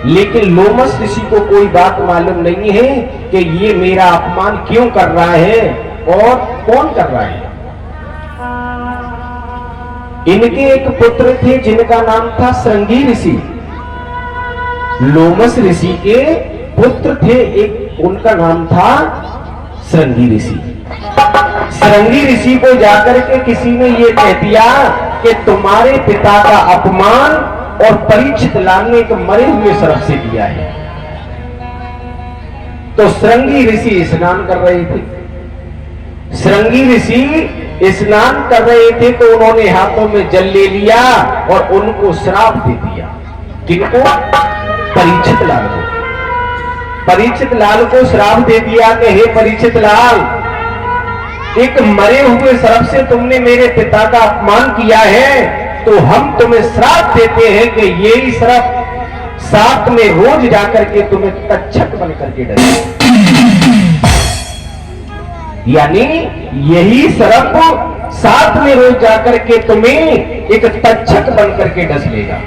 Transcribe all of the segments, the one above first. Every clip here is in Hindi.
लेकिन लोमस ऋषि को कोई बात मालूम नहीं है कि ये मेरा अपमान क्यों कर रहा है और कौन कर रहा है। इनके एक पुत्र थे जिनका नाम था श्रृंगी ऋषि। लोमस ऋषि के पुत्र थे, एक उनका नाम था श्रृंगी ऋषि। श्रृंगी ऋषि को जाकर के किसी ने ये कह दिया कि तुम्हारे पिता का अपमान और परीक्षित लाल ने एक मरे हुए सर्प से किया है। तो श्रृंगी ऋषि स्नान कर रहे थे। श्रृंगी ऋषि स्नान कर रहे थे तो उन्होंने हाथों में जल ले लिया और उनको श्राप दे दिया। किनको? परीक्षित लाल को। परीक्षित लाल को श्राप दे दिया कि हे परीक्षित लाल, एक मरे हुए सर्प से तुमने मेरे पिता का अपमान किया है, तो हम तुम्हें श्राप देते हैं कि यही सर्प साथ में रोज जाकर के तुम्हें तक्षक बन करके डरे। यानी यही सर्प साथ में रोज जाकर के तुम्हें एक तक्षक बन करके डस लेगा।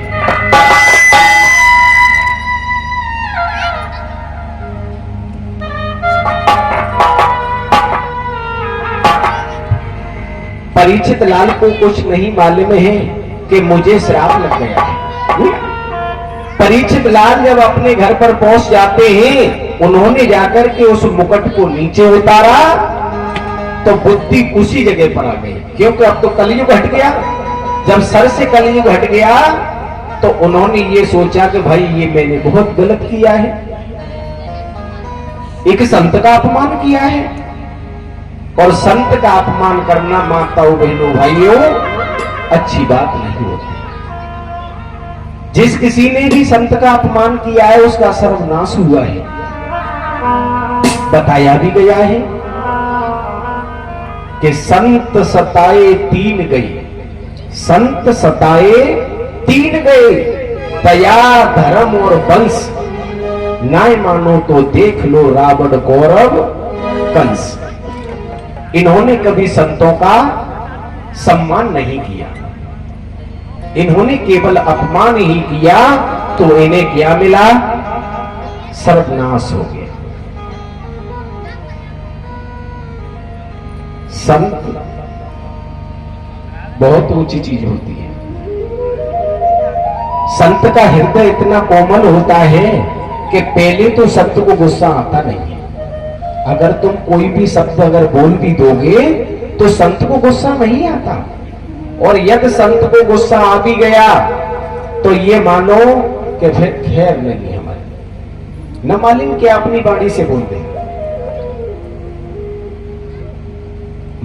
परीक्षित लाल को कुछ नहीं मालूम है कि मुझे श्राप लग गया है। परीक्षित लाल जब अपने घर पर पहुंच जाते हैं, उन्होंने जाकर के उस मुकुट को नीचे उतारा तो बुद्धि उसी जगह पर आ गई, क्योंकि अब तो कलयुग हट गया। जब सर से कलयुग हट गया तो उन्होंने ये सोचा कि भाई ये मैंने बहुत गलत किया है, एक संत का अपमान किया है। और संत का अपमान करना माताओं बहनों भाइयों अच्छी बात नहीं होती। जिस किसी ने भी संत का अपमान किया है उसका सर्वनाश हुआ है। बताया भी गया है कि संत सताए तीन गए, संत सताए तीन गए, दया धर्म और वंश, नाय मानो तो देख लो रावण कौरव कंस। इन्होंने कभी संतों का सम्मान नहीं किया, इन्होंने केवल अपमान ही किया, तो इन्हें क्या मिला? सर्वनाश हो गया। संत बहुत ऊंची चीज होती है। संत का हृदय इतना कोमल होता है कि पहले तो संत को गुस्सा आता नहीं है। अगर तुम कोई भी शब्द अगर बोल भी दोगे तो संत को गुस्सा नहीं आता, और यदि संत को गुस्सा आ भी गया तो ये मानो कि फिर खैर नहीं हमारी, न मालूम क्या अपनी बाणी से बोल देंगे।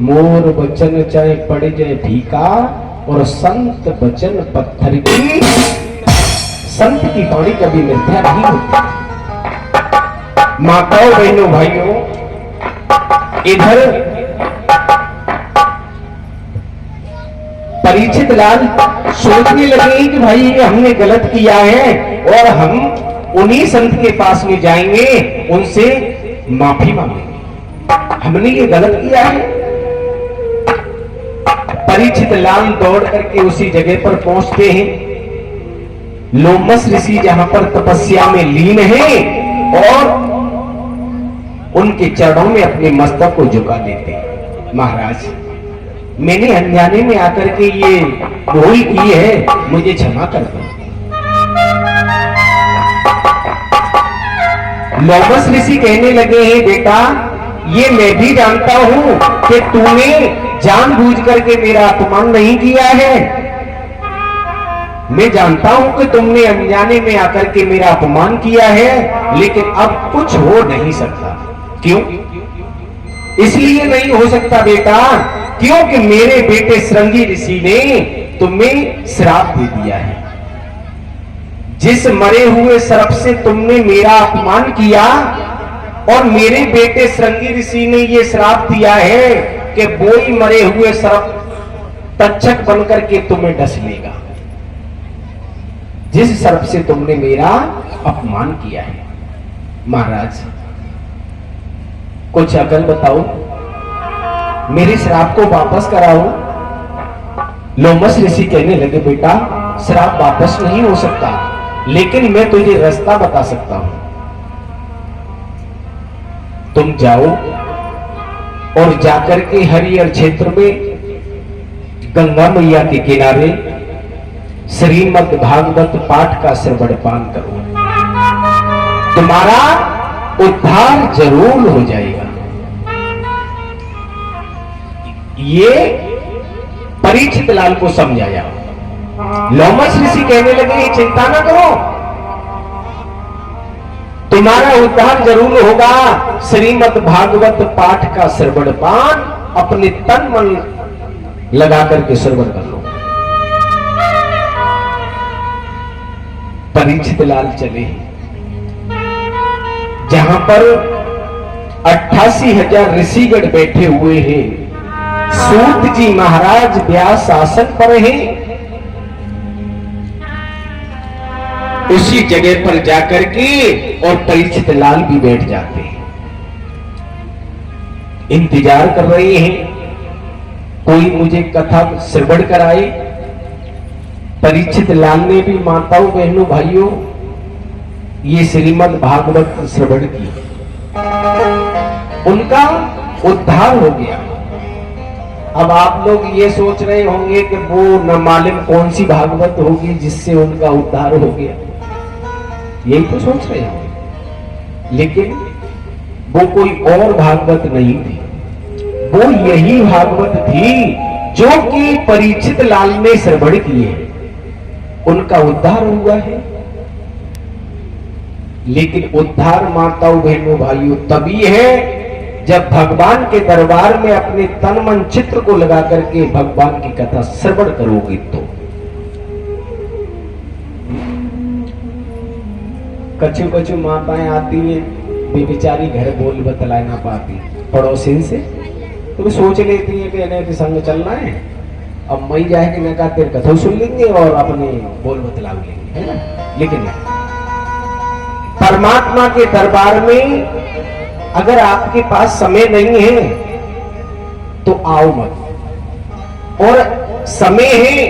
मोर वचन चाहे पड़ जाए भीका और संत वचन पत्थर की, संत की बाणी कभी मिथ्या नहीं होती। माताओं बहनों भाइयों, इधर परीक्षित लाल सोचने लगे कि भाई ये हमने गलत किया है और हम उन्हीं संत के पास में जाएंगे, उनसे माफी मांगेंगे, हमने ये गलत किया है। परीक्षित लाल दौड़ करके उसी जगह पर पहुंचते हैं लोमस ऋषि जहां पर तपस्या में लीन है, और उनके चरणों में अपने मस्तक को झुका देते हैं। महाराज, मैंने अनजाने में आकर के ये भूल की है, मुझे क्षमा कर दो। लोमस ऋषि कहने लगे हैं, बेटा ये मैं भी जानता हूं कि तूने जानबूझ करके मेरा अपमान नहीं किया है। मैं जानता हूं कि तुमने अनजाने में आकर के मेरा अपमान किया है, लेकिन अब कुछ हो नहीं सकता। क्यों? इसलिए नहीं हो सकता बेटा, क्योंकि मेरे बेटे श्रृंगी ऋषि ने तुम्हें श्राप दे दिया है। जिस मरे हुए सर्प से तुमने मेरा अपमान किया, और मेरे बेटे श्रृंगी ऋषि ने यह श्राप दिया है कि वो ही मरे हुए सर्प तक्षक बनकर के तुम्हें डस लेगा, जिस सर्प से तुमने मेरा अपमान किया है। महाराज कुछ अकल बताओ, मेरे श्राप को वापस कराओ। लोमस ऋषि कहने लगे, बेटा श्राप वापस नहीं हो सकता, लेकिन मैं तुझे रास्ता बता सकता हूं। तुम जाओ और जाकर के हरिहर क्षेत्र में गंगा मैया के किनारे श्रीमद् भागवत पाठ का श्रवण पान करो, तुम्हारा उद्धार जरूर हो जाएगा। ये परीक्षित लाल को समझाया। लोमस ऋषि कहने लगे चिंता न करो, तुम्हारा उद्धार जरूर होगा। श्रीमद् भागवत पाठ का श्रवण पान अपने तन मन लगा करके श्रवण कर लो। परीक्षित लाल चले जहां पर 88,000 ऋषिगण बैठे हुए हैं, सूत जी महाराज व्यास आसन पर हैं। उसी जगह पर जाकर के और परीक्षित लाल भी बैठ जाते हैं, इंतजार कर रहे हैं कोई मुझे कथा श्रवण कराए। परीक्षित लाल ने भी माताओं बहनों भाइयों ये श्रीमद् भागवत श्रवण की, उनका उद्धार हो गया। अब आप लोग ये सोच रहे होंगे कि वो न मालूम कौन सी भागवत होगी जिससे उनका उद्धार हो गया, यही तो सोच रहे होंगे। लेकिन वो कोई और भागवत नहीं थी, वो यही भागवत थी जो कि परीक्षित लाल ने श्रवण की है, उनका उद्धार हुआ है। लेकिन उद्धार माताओं बहनों भाइयों तभी है जब भगवान के दरबार में अपने तन मन चित्र को लगा करके भगवान की कथा श्रवण करोगे तो। कछु कछु माताएं आती हैं, वे बेचारी घर बोल बतला ना पाती पड़ोसी से, तो सोच लेती है कि इन्हें संग चलना है, अब मई जाएगी न का तेरे कथा सुन लेंगे और अपने बोल बतला लेंगे, है ना। लेकिन नहीं, परमात्मा के दरबार में अगर आपके पास समय नहीं है तो आओ मत, और समय है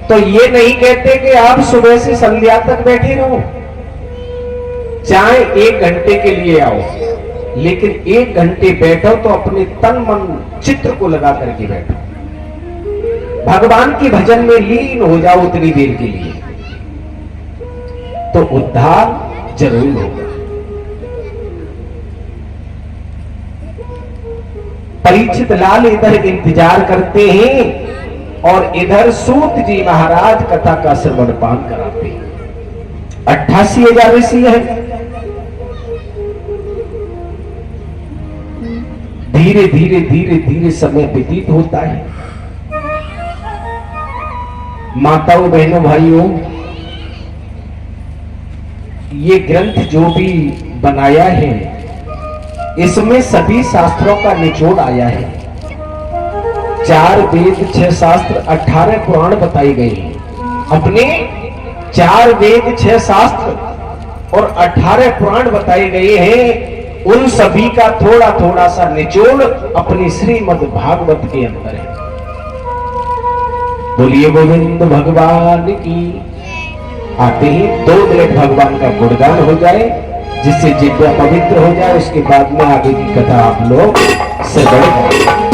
तो ये नहीं कहते कि आप सुबह से संध्या तक बैठे रहो, चाहे 1 घंटे के लिए आओ, लेकिन 1 घंटे बैठो तो अपने तन मन चित्र को लगा करके बैठो, भगवान के भजन में लीन हो जाओ उतनी देर के लिए, तो उद्धार जरूर होगा। परीक्षित लाल इधर इंतजार करते हैं और इधर सूत जी महाराज कथा का श्रवण पान कराते हैं। 88,000 ऋषि है। धीरे धीरे धीरे धीरे समय व्यतीत होता है। माताओं बहनों भाइयों, ये ग्रंथ जो भी बनाया है इसमें सभी शास्त्रों का निचोड़ आया है। 4 वेद 6 शास्त्र 18 पुराण बताए गए हैं। अपने 4 वेद 6 शास्त्र और 18 पुराण बताए गए हैं, उन सभी का थोड़ा थोड़ा सा निचोड़ अपनी श्रीमद् भागवत के अंदर है। बोलिए गोविंद भगवान की। आते ही 2 मिनट भगवान का गुणगान हो जाए, जिससे जिज्ञा पवित्र हो जाए, उसके बाद में आगे की कथा आप लोग श्रवण करें।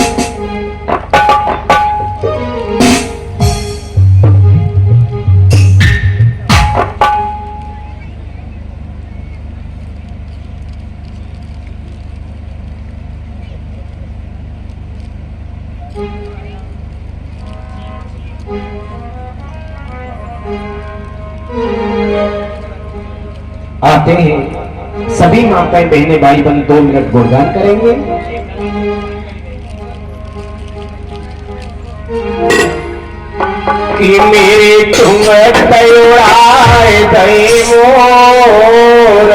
आते हैं सभी माताएं बहनें भाई बहन 2 मिनट गुणगान करेंगे। कि मेरे तुम तयोड़ाए दई मोर